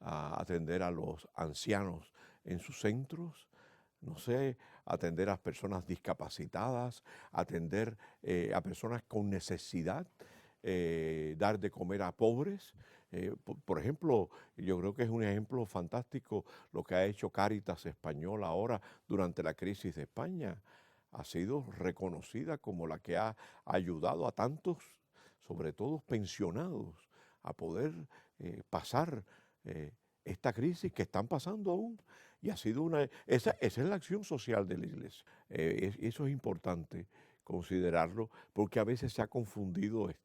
a atender a los ancianos en sus centros, no sé, atender a personas discapacitadas, atender a personas con necesidad, dar de comer a pobres. Por ejemplo, yo creo que es un ejemplo fantástico lo que ha hecho Cáritas Española ahora durante la crisis de España. Ha sido reconocida como la que ha ayudado a tantos, sobre todo pensionados, a poder pasar esta crisis que están pasando aún. Y ha sido esa es la acción social de la iglesia. Eso es importante considerarlo, porque a veces se ha confundido esto.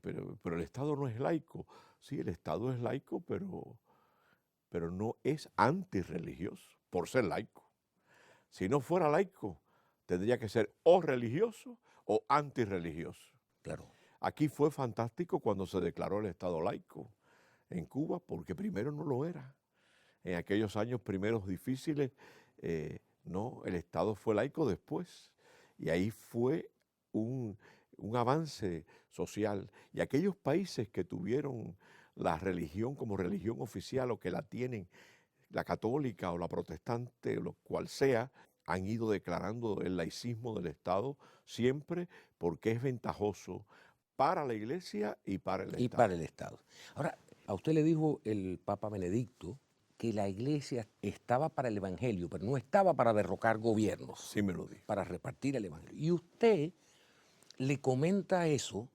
Pero el Estado no es laico. Sí, el Estado es laico, pero no es antirreligioso por ser laico. Si no fuera laico, tendría que ser o religioso o antirreligioso. Claro. Aquí fue fantástico cuando se declaró el Estado laico en Cuba, porque primero no lo era. En aquellos años primeros difíciles, no, el Estado fue laico después. Y ahí fue un avance social. Y aquellos países que tuvieron la religión como religión oficial o que la tienen, la católica o la protestante, lo cual sea, han ido declarando el laicismo del Estado siempre porque es ventajoso para la iglesia y para el Y Estado. para el Estado. Ahora, a usted le dijo el Papa Benedicto que la iglesia estaba para el Evangelio, pero no estaba para derrocar gobiernos, Sí me lo dijo. para repartir el Evangelio. Y usted le comenta eso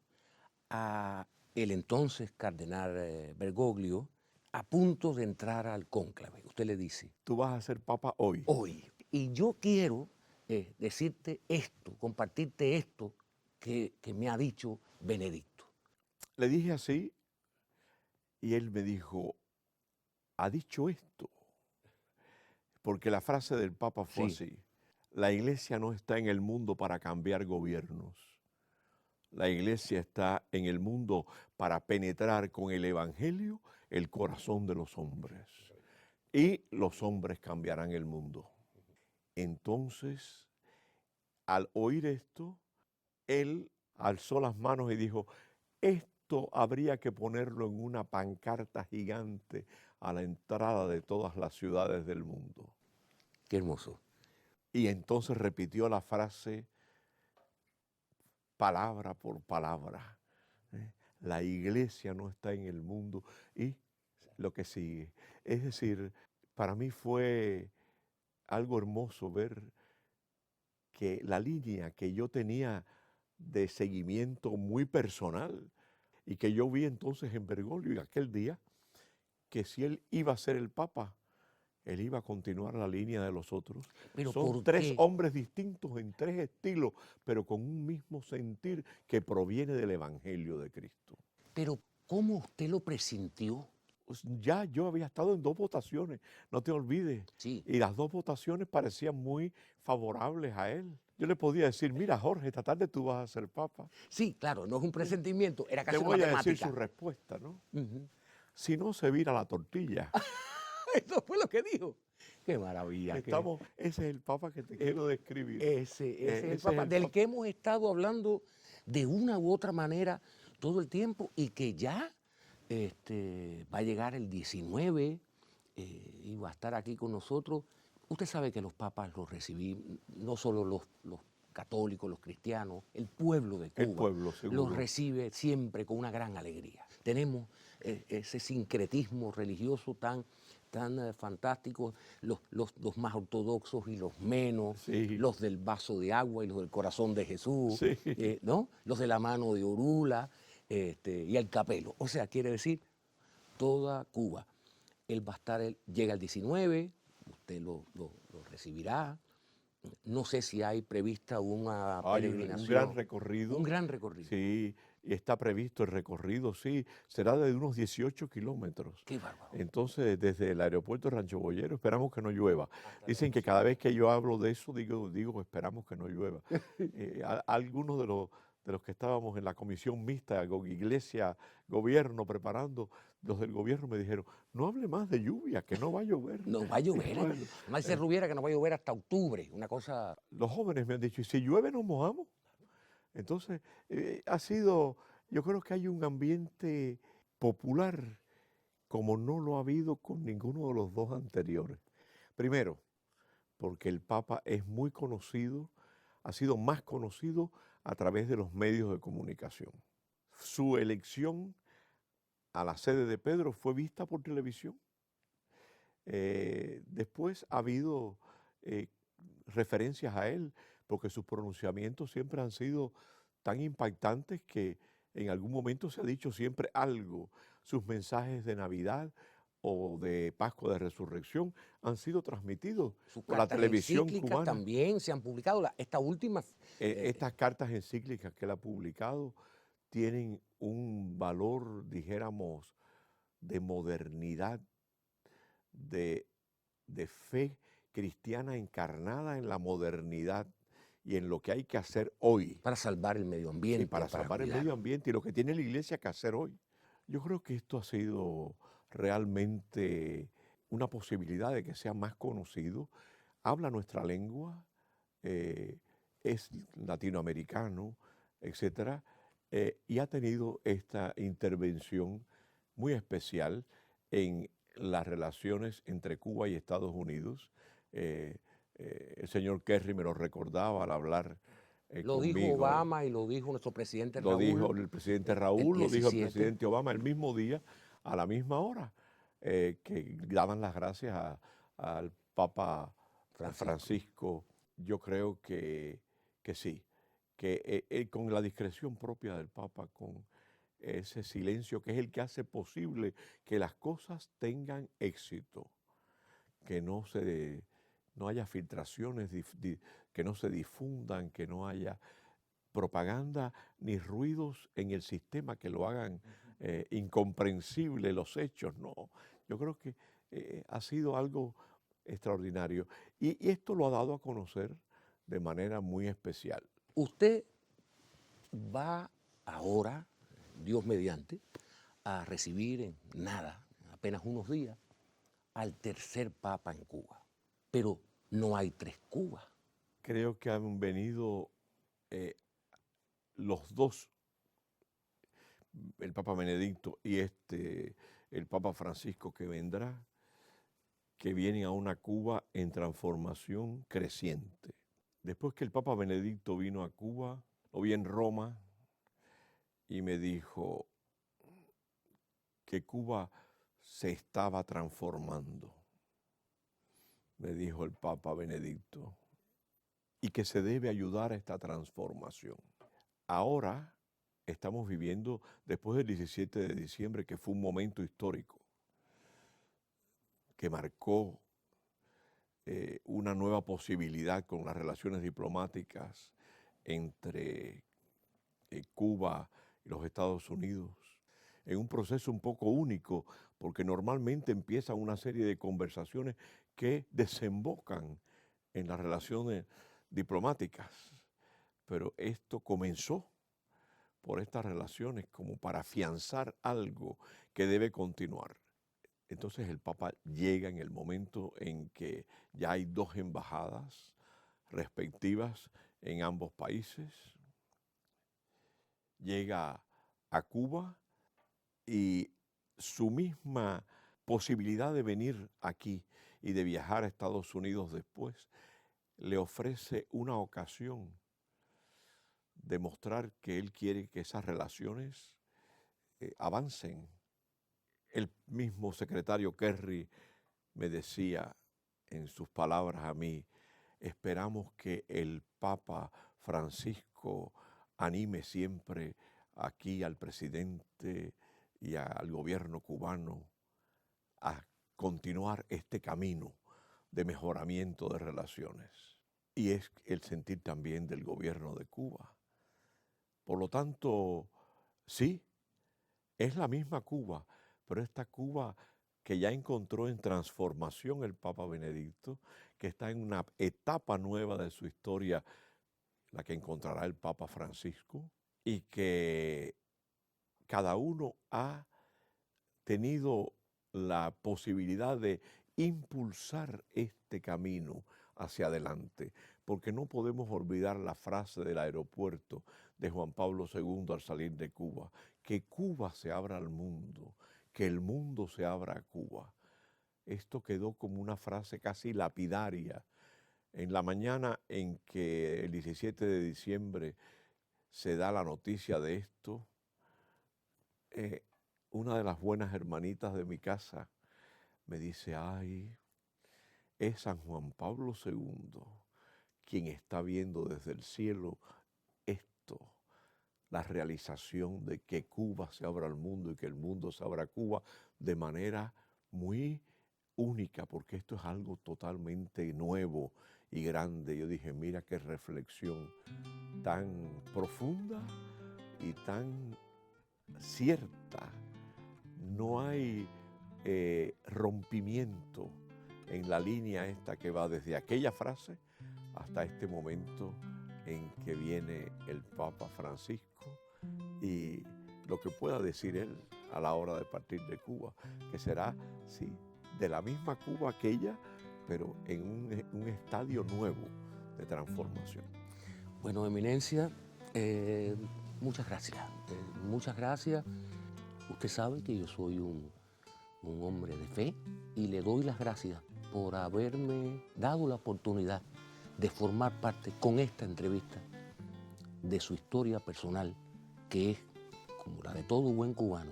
a el entonces cardenal Bergoglio a punto de entrar al cónclave. Usted le dice, Tú vas a ser papa hoy. hoy, y yo quiero decirte esto, compartirte esto que me ha dicho Benedicto. Le dije así y él me dijo, ha dicho esto, porque la frase del Papa fue Sí. así, la iglesia no está en el mundo para cambiar gobiernos, la iglesia está en el mundo para penetrar con el evangelio el corazón de los hombres y los hombres cambiarán el mundo. Entonces, al oír esto, él alzó las manos y dijo, esto habría que ponerlo en una pancarta gigante a la entrada de todas las ciudades del mundo. Qué hermoso. Y entonces repitió la frase palabra por palabra. La iglesia no está en el mundo. Y lo que sigue. Es decir, para mí fue algo hermoso ver que la línea que yo tenía de seguimiento muy personal y que yo vi entonces en Bergoglio aquel día, que si él iba a ser el Papa, él iba a continuar la línea de los otros. Pero Son ¿por tres qué? hombres distintos en tres estilos, pero con un mismo sentir que proviene del Evangelio de Cristo. Pero ¿cómo usted lo presintió? Pues ya yo había estado en 2 votaciones, no te olvides, Sí. y las 2 votaciones parecían muy favorables a él. Yo le podía decir, mira Jorge, esta tarde tú vas a ser Papa. Sí, claro, no es un presentimiento, era Te casi una voy a decir matemática. su respuesta, ¿no? Ujú. Si no se vira la tortilla. Eso fue lo que dijo. Qué maravilla. Ese es el Papa que te quiero describir. Ese es el ese Papa es el del Papa. que hemos estado hablando de una u otra manera todo el tiempo y que ya va a llegar el 19 y va a estar aquí con nosotros. Usted sabe que los papas los recibí, no solo los católicos, los cristianos, el pueblo de Cuba El pueblo, seguro. los recibe siempre con una gran alegría. Tenemos ese sincretismo religioso tan fantástico, los más ortodoxos y los menos, Sí. los del vaso de agua y los del corazón de Jesús, Sí. ¿no? Los de la mano de Orula y el capelo. O sea, quiere decir toda Cuba. Él va a estar, llega el 19, usted lo recibirá, No sé si hay prevista una Hay un gran peregrinación, recorrido. un gran recorrido. Sí, y está previsto el recorrido, sí, será de unos 18 kilómetros. Qué bárbaro. Entonces, desde el aeropuerto de Rancho Boyero esperamos que no llueva. Hasta Dicen que cada vez que yo hablo de eso, digo esperamos que no llueva. Algunos de los que estábamos en la comisión mixta, iglesia, gobierno, preparando, los del gobierno me dijeron, no hable más de lluvia, que no va a llover. No va a Y llover. bueno, Además dice Rubiera que no va a llover hasta octubre, una cosa. los jóvenes me han dicho, ¿y si llueve nos mojamos? Entonces, ha sido, yo creo que hay un ambiente popular como no lo ha habido con ninguno de los dos anteriores. Primero, porque el Papa es muy conocido, ha sido más conocido a través de los medios de comunicación. Su elección a la sede de Pedro fue vista por televisión. Después ha habido eh, referencias a él, porque sus pronunciamientos siempre han sido tan impactantes que en algún momento se ha dicho siempre algo. Sus mensajes de Navidad o de Pascua de Resurrección han sido transmitidos Sus por la cartas televisión encíclicas cubana. también se han publicado. Esta última. Estas cartas encíclicas que él ha publicado tienen un valor, dijéramos, de modernidad, de, de fe cristiana encarnada en la modernidad y en lo que hay que hacer hoy. Para salvar el medio Sí, ambiente. para salvar el medio ambiente y lo que tiene la iglesia que hacer hoy. Yo creo que esto ha sido realmente una posibilidad de que sea más conocido. Habla nuestra lengua, es latinoamericano, etcétera, y ha tenido esta intervención muy especial en las relaciones entre Cuba y Estados Unidos. El señor Kerry me lo recordaba al hablar Lo dijo conmigo. Obama y lo dijo nuestro presidente Lo dijo Raúl el presidente el Raúl, lo dijo el 17. presidente Obama el mismo día, a la misma hora, que daban las gracias al Papa Francisco. Yo creo que sí, que con la discreción propia del Papa, con ese silencio que es el que hace posible que las cosas tengan éxito, que no haya filtraciones, que no se difundan, que no haya propaganda ni ruidos en el sistema que lo hagan incomprensible los hechos, no. Yo creo que ha sido algo extraordinario y esto lo ha dado a conocer de manera muy especial. Usted va ahora, Dios mediante, a recibir en nada, apenas unos días, al tercer Papa en Cuba. Pero no hay tres Cubas. Creo que han venido los dos, el Papa Benedicto y el Papa Francisco que vendrá, que vienen a una Cuba en transformación creciente. Después que el Papa Benedicto vino a Cuba, lo vi en Roma y me dijo que Cuba se estaba transformando, me dijo el Papa Benedicto, y que se debe ayudar a esta transformación. Ahora estamos viviendo, después del 17 de diciembre, que fue un momento histórico, que marcó una nueva posibilidad con las relaciones diplomáticas entre Cuba y los Estados Unidos, en un proceso un poco único, porque normalmente empiezan una serie de conversaciones que desembocan en las relaciones diplomáticas, pero esto comenzó por estas relaciones como para afianzar algo que debe continuar. Entonces el Papa llega en el momento en que ya hay dos embajadas respectivas en ambos países, llega a Cuba y su misma posibilidad de venir aquí y de viajar a Estados Unidos después le ofrece una ocasión de mostrar que él quiere que esas relaciones avancen. El mismo secretario Kerry me decía en sus palabras a mí, esperamos que el Papa Francisco anime siempre aquí al presidente y al gobierno cubano a continuar este camino de mejoramiento de relaciones. y es el sentir también del gobierno de Cuba. Por lo tanto, sí, es la misma Cuba, pero esta Cuba que ya encontró en transformación el Papa Benedicto, que está en una etapa nueva de su historia, la que encontrará el Papa Francisco, y que cada uno ha tenido la posibilidad de impulsar este camino hacia adelante, porque no podemos olvidar la frase del aeropuerto de Juan Pablo II al salir de Cuba, que Cuba se abra al mundo, que el mundo se abra a Cuba. Esto quedó como una frase casi lapidaria. En la mañana en que el 17 de diciembre se da la noticia de esto, una de las buenas hermanitas de mi casa me dice, ay, es San Juan Pablo II quien está viendo desde el cielo esto, la realización de que Cuba se abra al mundo y que el mundo se abra a Cuba de manera muy única, porque esto es algo totalmente nuevo y grande. Yo dije, mira qué reflexión tan profunda y tan cierta. No hay rompimiento en la línea esta que va desde aquella frase hasta este momento en que viene el Papa Francisco y lo que pueda decir él a la hora de partir de Cuba, que será, sí, de la misma Cuba aquella, pero en un estadio nuevo de transformación. Bueno, Eminencia, muchas gracias. Muchas gracias. Usted sabe que yo soy un hombre de fe y le doy las gracias por haberme dado la oportunidad de formar parte con esta entrevista de su historia personal, que es, como la de todo buen cubano,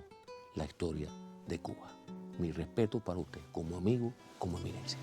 la historia de Cuba. Mi respeto para usted como amigo, como eminencia.